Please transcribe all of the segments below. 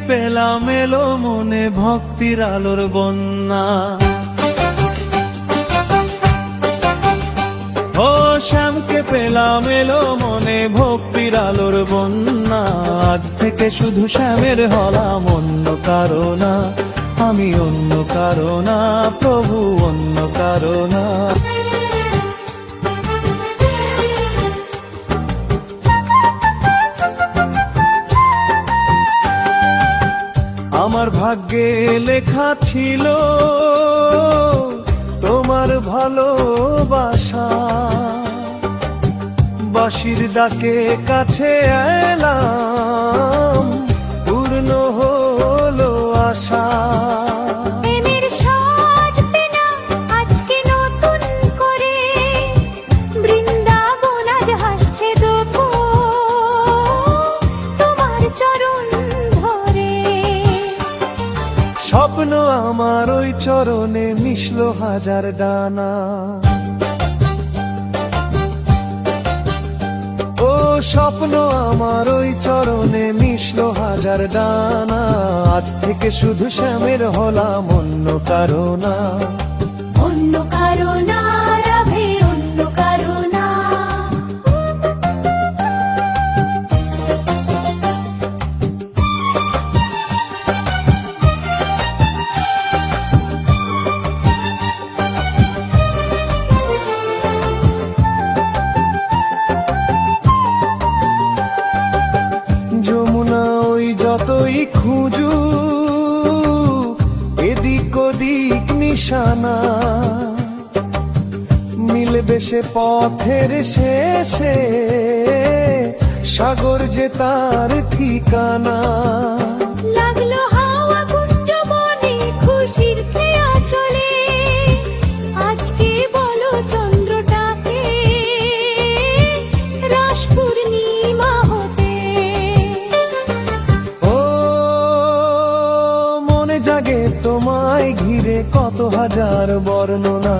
পেলাম এলো মনে ভক্তির আলোর বন্যা। ও শ্যামকে পেলাম এলো মনে ভক্তির আলোর বন্যা। আজ থেকে শুধু শ্যামের হলাম, অন্য কারো না, আমি অন্য কারো না, প্রভু অন্য কারো না। আমার ভাগ্যে লেখা ছিল তোমার ভালোবাসা, বাঁশির ডাকে কাছে এলাম, পূর্ণ হলো আশা। স্বপ্ন আমার ওই চরণে মিশলো হাজার ডানা। ও স্বপ্ন আমার ওই চরণে মিশলো হাজার ডানা। আজ থেকে শুধু শ্যামের হলাম, অন্য কারো না, অন্য কারো না, রাভে অন্য কারো না। যমুনা ওই যতই খুঁজু এদিক ওদিক নিশানা, মিলবে সে পথের শেষে, সাগর যে তার ঠিকানা। লাগলো হাওয়া কুঞ্জ বনে খুশির খেয়া চলে, আজকে বলো চন্দ্রটাকে রাস পূর্ণিমা হতে। ও মনে জাগে তোমায় ঘিরে কত হাজার বর্ণনা।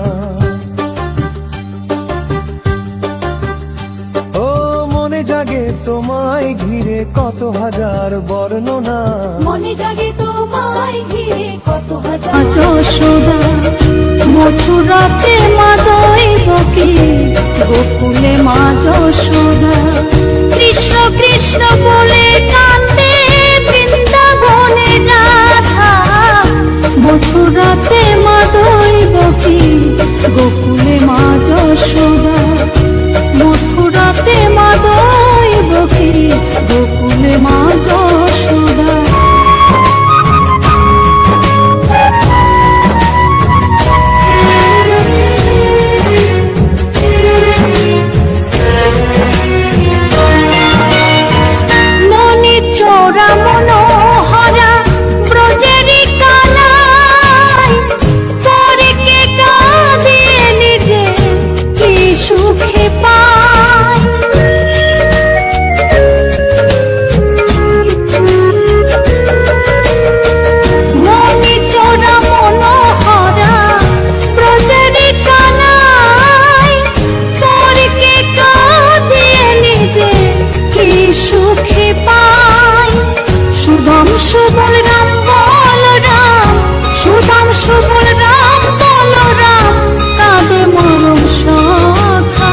ও মনে জাগে তোমায় ঘিরে কত হাজার বর্ণনা। মনে জাগে তোমায় ঘিরে কত হাজার। যশোদা মথুরাতে মা দৈবকী, গোকুলে মা যশোদা। কৃষ্ণ কৃষ্ণ বলে কান্দে বৃন্দাবনে রাধা। মথুরাতে মা দৈবকী, গোকুলে মা যশোদা। মথুরাতে মা দৈবকী, গোকুলে মা যশোদা। চোরা মনোহরা ব্রজেরি কানাই, পরকে কাঁদিয়ে নিজে কি সুখে পায়। মনি চোরা মনোহরা ব্রজেরি কানাই, পরকে কাঁদিয়ে নিজে কি সুখে পায়। সুদাম সুবল রাম বল রাম, সুদাম সুবল রাম বল রাম, কাঁদে মরম শাখা।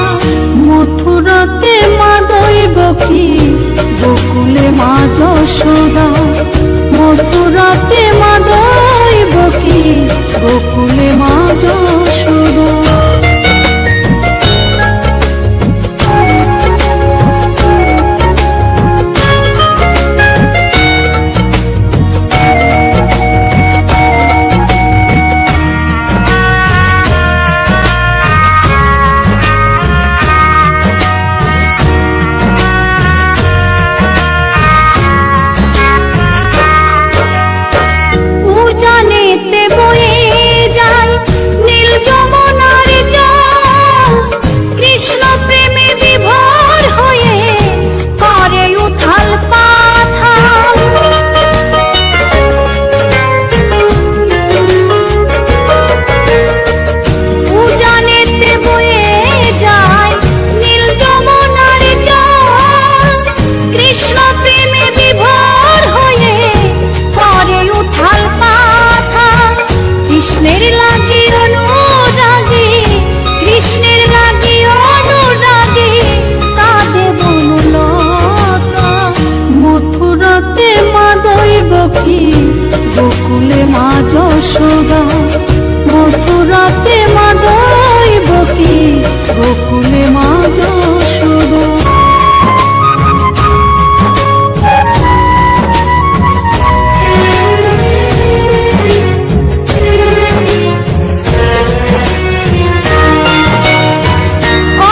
মথুরাতে মা দৈবকী, গোকুলে মা যশোদা। মথুরাতে মা দৈবকী, গোকুলে মা যশোদা। উজানেতে বয়ে যায় নীল লাগি অনুরাগী, কৃষ্ণের লাগি অনুরাগী, কাঁদে বনলতা। মথুরাতে মা দৈবকী, গোকুলে মা যশোদা। মথুরাতে মা দৈবকী, গোকুলে মা যশোদা।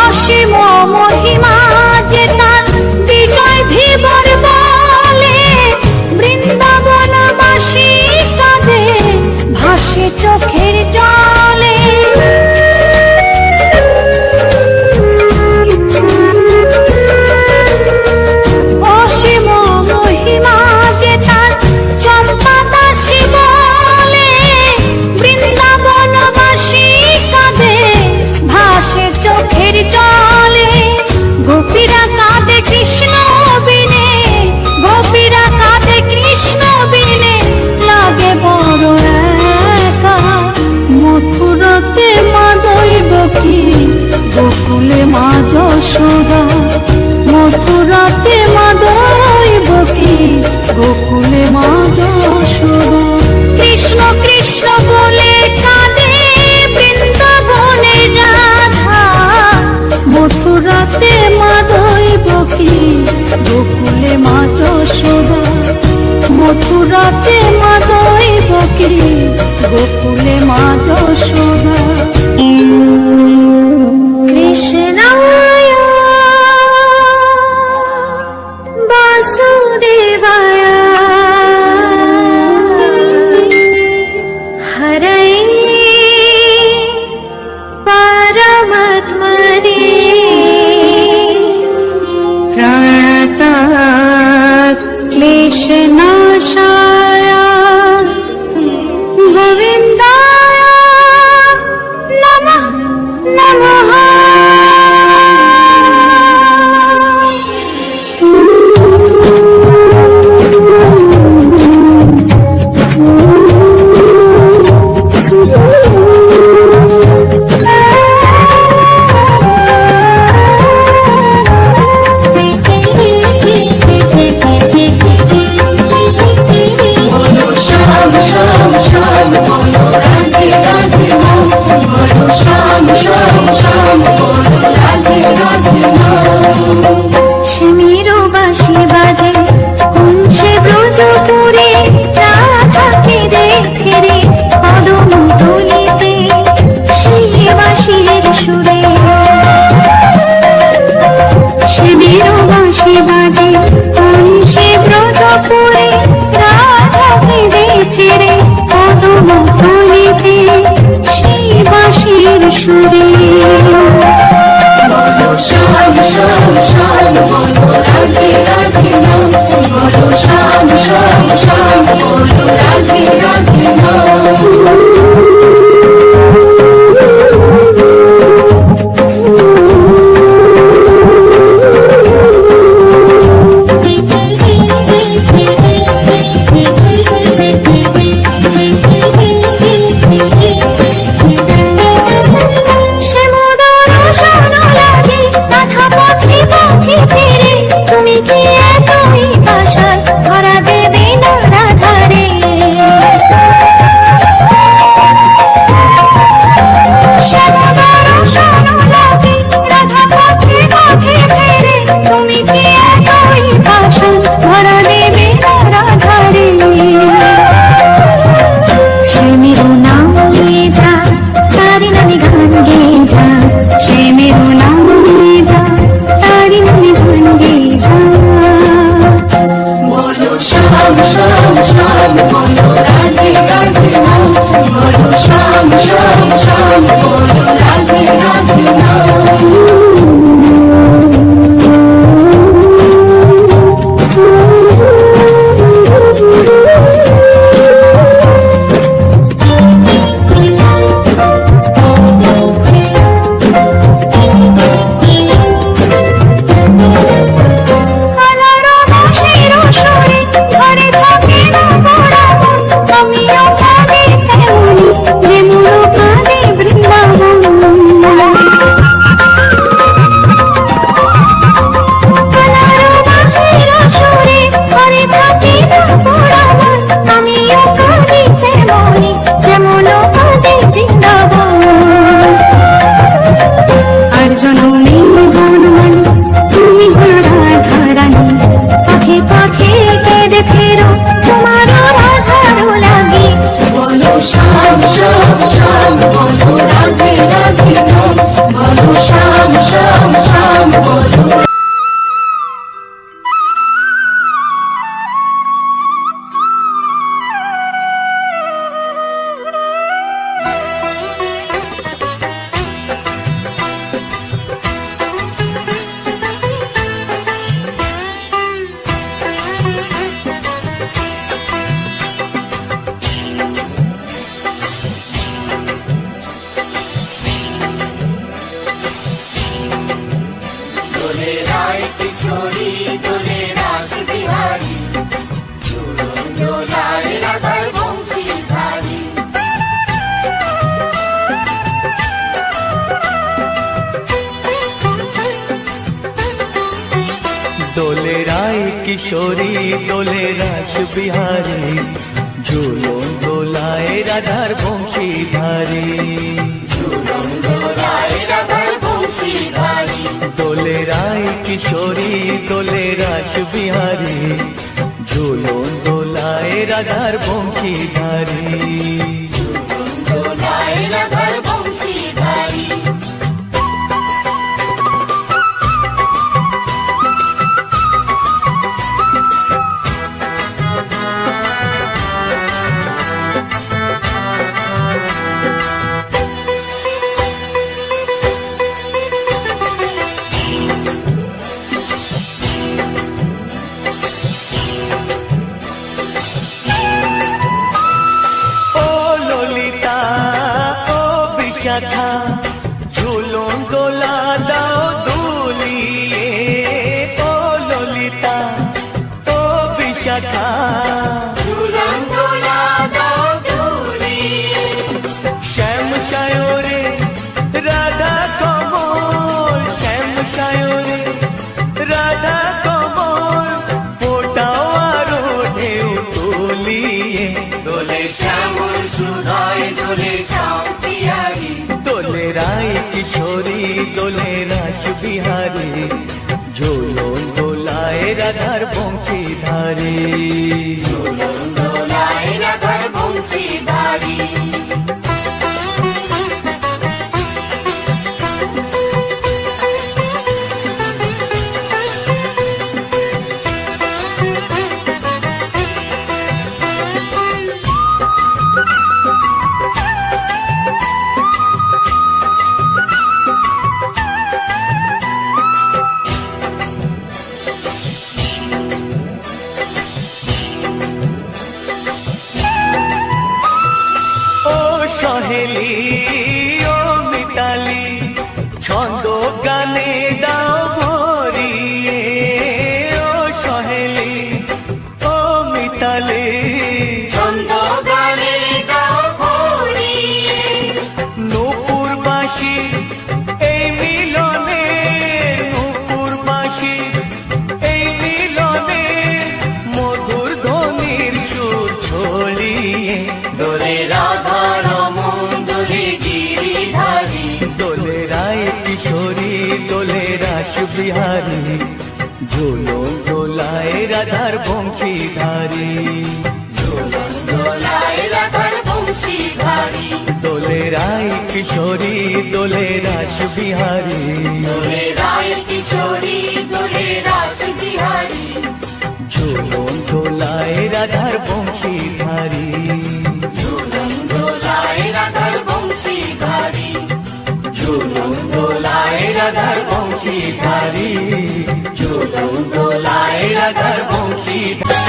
অসীম মহিমা যে তার, বিজয় ধীবর বলে। বৃন্দাবনবাসী কাঁদে, ভাসে চোখের জলে। অসীম মহিমা যে তার, চম্পা দাসী বলে। বৃন্দাবনবাসী কাঁদে, ভাসে চোখের জলে। গোপীরা কাঁদে কৃষ্ণ বিনে, গোপীরা কাঁদে কৃষ্ণ বিনে, লাগে বড় একা। মথুরাতে মা দৈবকী, গোকুলে মা যশোদা। মথুরাতে মা দৈবকী, গোকুলে মা যশোদা। কৃষ্ণ কৃষ্ণ বলে কাঁদে বৃন্দাবনের রাধা। মথুরাতে মা দৈবকী, গোকুলে মা যশোদা। মথুরাতে মা দৈবকী, গোকুলে মা যশোদা। কৃষ্ণায় কিশোরী দোলে রাস বিহারী ঝুলন দোলায় রাধার বংশীধারী দোলে রায় কিশোরী দোলে রাস বিহারী ঝুলন দোলায় রাধার বংশীধারী শাখা ঝুলন দোলা দাও দুলিয়ে ও ললিতা ও বিশাখা ঝুলন দোলা দাও দুলিয়ে শ্যাম সায়রে রাধা কমল শ্যাম সায়রে রাধা কমল ফোটাও আরো ঢেউ তুলিয়ে দোলে শ্যামল সুধায় দোলে শ্যাম দোলে রায় কিশোরী দোলে রাস বিহারী ঝোলন দোলায় রাধার বংশীধারী ঝোলন দোলায় রাধার বংশীধারী সহেলি ও মিতালি ছন্দ গানে দাও ভরিয়ে ও সহেলি ও মিতালি ছন্দ গানে দাও ভরিয়ে নূপুর বাঁশি এই মিলনে নূপুর বাঁশি এই মিলনে মধুর ধ্বনির সুর ছড়িয়ে দোলে রাধা কিশোরী দোলে রাস বিহারী ঝুলন দোলায় রাধার বংশীধারী ঝুলন দোলায় রাধার বংশীধারী দোলে রায় কিশোরী দোলে রাস বিহারী দোলে রায় কিশোরী দোলে রাস বিহারী ঝুলন দোলায় রাধার বংশীধারী ঝুলন দোলায় রাধার বংশীধারী ঝুলন দোলায় রাধার বংশীধারী ঝুলন দোলায় রাধার বংশীধারী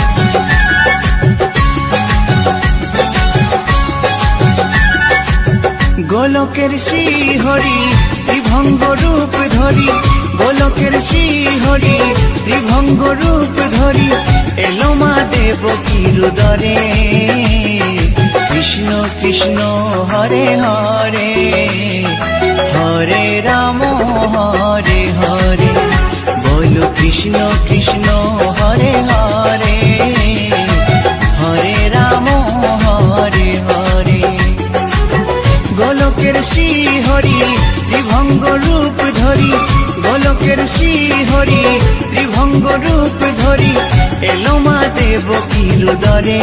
গোলকের শ্রীহরি ত্রিভঙ্গ রূপ ধরি গোলকের শ্রীহরি ত্রিভঙ্গ রূপ ধরি এলো মা দেবকীর উদরে কৃষ্ণ কৃষ্ণ হরে হরে হরে রাম হরে হরে বলো কৃষ্ণ কৃষ্ণ হরে হরে হরে রাম হরে হরে গোলকের শ্রীহরি ত্রিভঙ্গ রূপ ধরি গোলকের শ্রীহরি ত্রিভঙ্গ রূপ ধরি এলো মা দেবকীর উদরে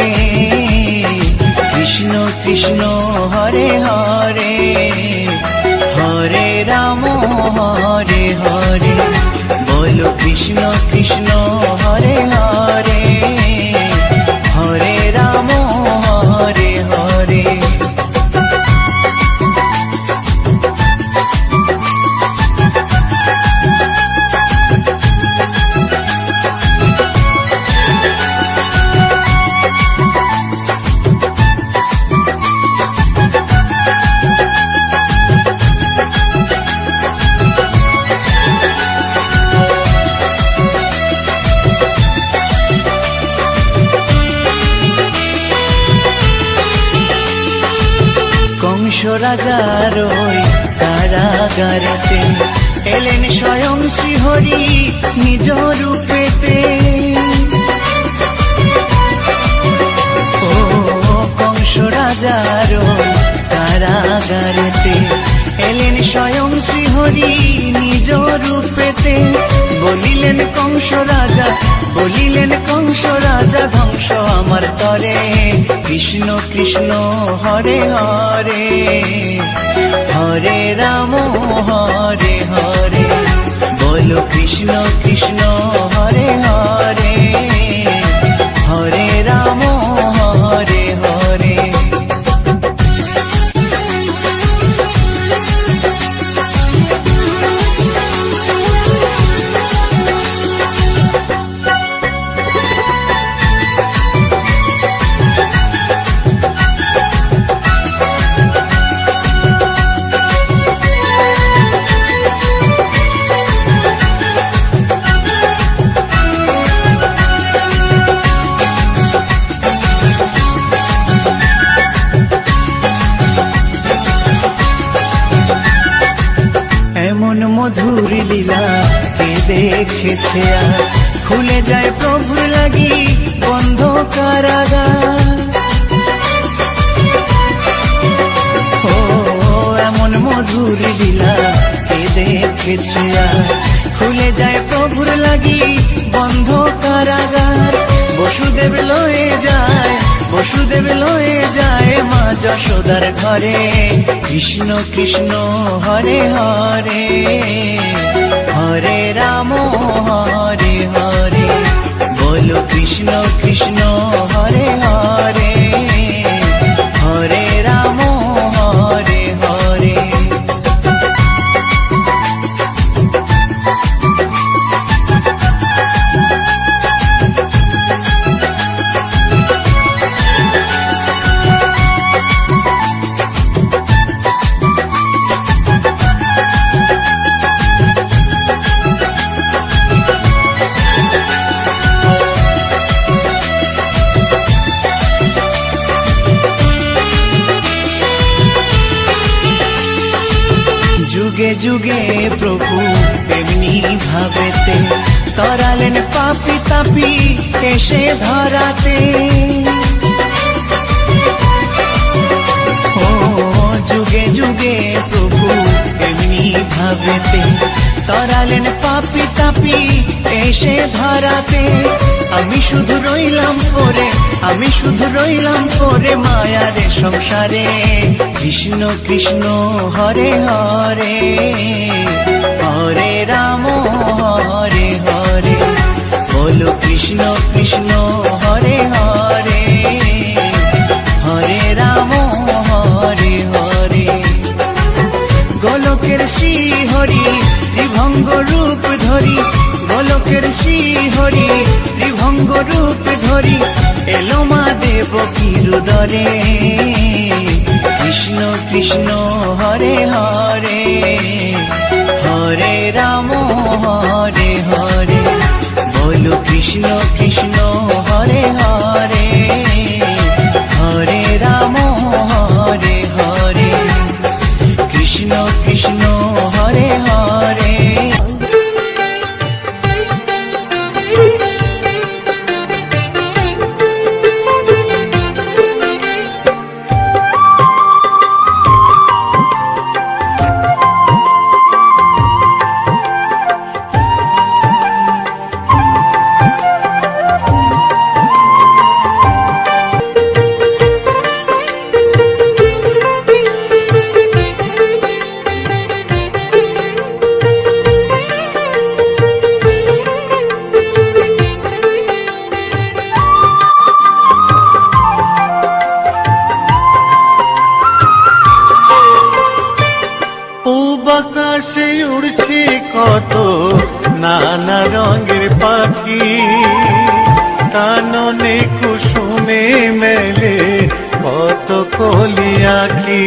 কৃষ্ণ কৃষ্ণ হরে হরে হরে রাম হরে হরে বলো কৃষ্ণ কৃষ্ণ হরে হরে হরে রাম হরে হরে কংস রাজার ওই কারাগারেতে এলেন স্বয়ং শ্রীহরি নিজ রূপেতে হাজারো কারাগারেতে এলেন স্বয়ং শ্রীহরি নিজ রূপেতে। বলিলেন কংস রাজা, বলিলেন কংস রাজা, ধ্বংস আমার তরে। কৃষ্ণ কৃষ্ণ হরে হরে, হরে রাম হরে হরে। বলো কৃষ্ণ কৃষ্ণ হরে হরে, হরে রাম হরে হরে। এমন মধুর লীলা কে দেখেছে আর, খুলে যায় প্রভুর লাগি বন্ধ কারাগার। ও এমন মধুর লীলা কে দেখেছে আর, খুলে যায় প্রভুর লাগি বন্ধ কারাগার। বসুদেব লয়ে যায়, বসুদেব লয়ে যায় মা যশোদার ঘরে। কৃষ্ণ কৃষ্ণ হরে হরে, হরে রাম হরে হরে। বলো কৃষ্ণ কৃষ্ণ হরে হরে, হরে রাম হরে হরে। যুগে যুগে প্রভু এমনি ভাবেতে, তরালেন পাপি তাপি এসে ধরাতে। ও যুগে যুগে প্রভু এমনি ভাবেতে, তরালেন পাপি তাপি এসে ধরাতে। আমি শুধু রইলাম পরে, আমি শুধু রইলাম পরে মায়ারে সংসারে। কৃষ্ণ কৃষ্ণ হরে হরে, হরে রাম হরে হরে। বলো কৃষ্ণ কৃষ্ণ হরে হরে, হরে রাম হরে হরে। গোলকের শ্রী হরি ত্রিভঙ্গ রূপ ধরি, গোলকের শ্রী হরি ত্রিভঙ্গ রূপ ধরি। এলো মা দেবকীর উদরে। কৃষ্ণ কৃষ্ণ হরে হরে, হরে রাম হরে হরে। বলো কৃষ্ণ কৃষ্ণ হরে হরে, হরে রাম হরে হরে। কৃষ্ণ কৃষ্ণ হরে হরে। আকাশে উড়ছে কত নানা রঙের পাখি, কাননে কুসুমে মেলে কত কলি আঁখি।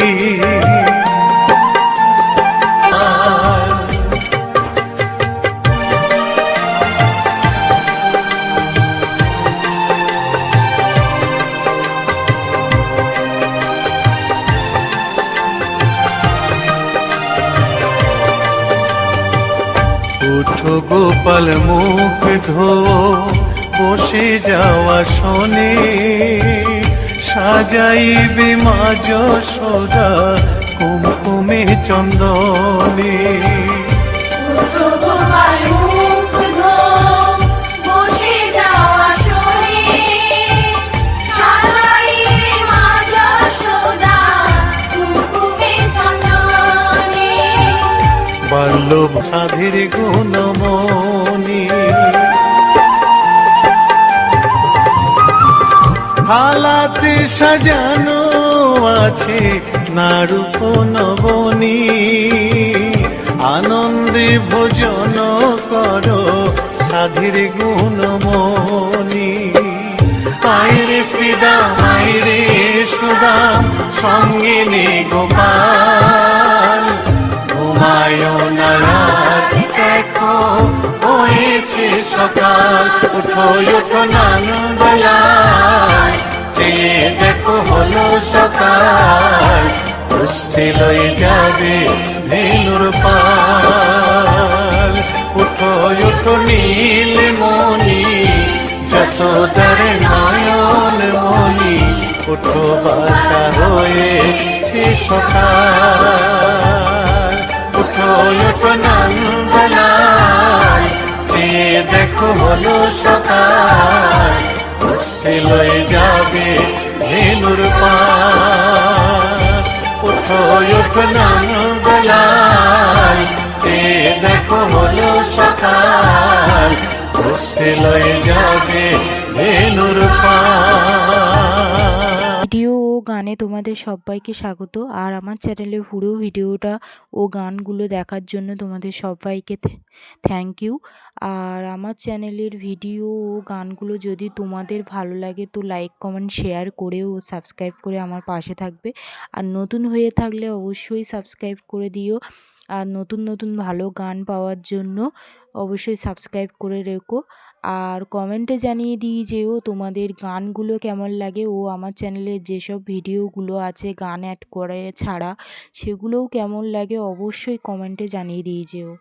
উঠো গোপাল মুখ ধো বসে যাওয়া শোনে, সাজাইবে মা যশোদা কুমকুমে চন্দনে। উঠো গোপাল মুগ্ধ, বসে যাও আসনে, সাজাইলে মা যশোদা কুমকুমে চন্দনে। বাল্যব সাধীর গুণমণি হালাতে সাজানো আছে নারূপ নবনী। আনন্দে ভোজন করো সাধীর গুণমণি। আইরে শ্রীদাম আইরে সুদাম সঙ্গে নে গোপাল। ঘুমায় না রাত দেখো হয়েছে সকাল। উঠো উঠো নানবেলায় চেয়ে দেখো হলো সকাল। পুষ্টি লয়ে যাবে ধেনুর পাল। উঠো উঠো নীল মণি যশোদার নয়ন মণি। উঠো বাছা হয়েছে সকাল। উঠো উঠো নন্দলাল চেয়ে দেখো হলো সকাল। পুষ্টি লয়ে যাবে ধেনুর পাল। উঠো উঠো নন্দলাল চেয়ে দেখো হলো সকাল। পুষ্টি লয়ে যাবে ধেনুর পাল। ভিডিও ও গানে তোমাদের সবাইকে স্বাগত। আর আমার চ্যানেলে পুরো ভিডিওটা ও গানগুলো দেখার জন্য তোমাদের সবাইকে থ্যাংক ইউ। আর আমার চ্যানেলের ভিডিও ও গানগুলো যদি তোমাদের ভালো লাগে তো লাইক কমেন্ট শেয়ার করে ও সাবস্ক্রাইব করে আমার পাশে থাকবে। আর নতুন হয়ে থাকলে অবশ্যই সাবস্ক্রাইব করে দিও। আর নতুন নতুন ভালো গান পাওয়ার জন্য অবশ্যই সাবস্ক্রাইব করে রেখো। আর কমেন্টে জানিয়ে দিই যেও তোমাদের গানগুলো কেমন লাগে ও আমার চ্যানেলে যেসব ভিডিওগুলো আছে গান অ্যাড করে ছাড়া সেগুলোও কেমন লাগে অবশ্যই কমেন্টে জানিয়ে দিই যেও।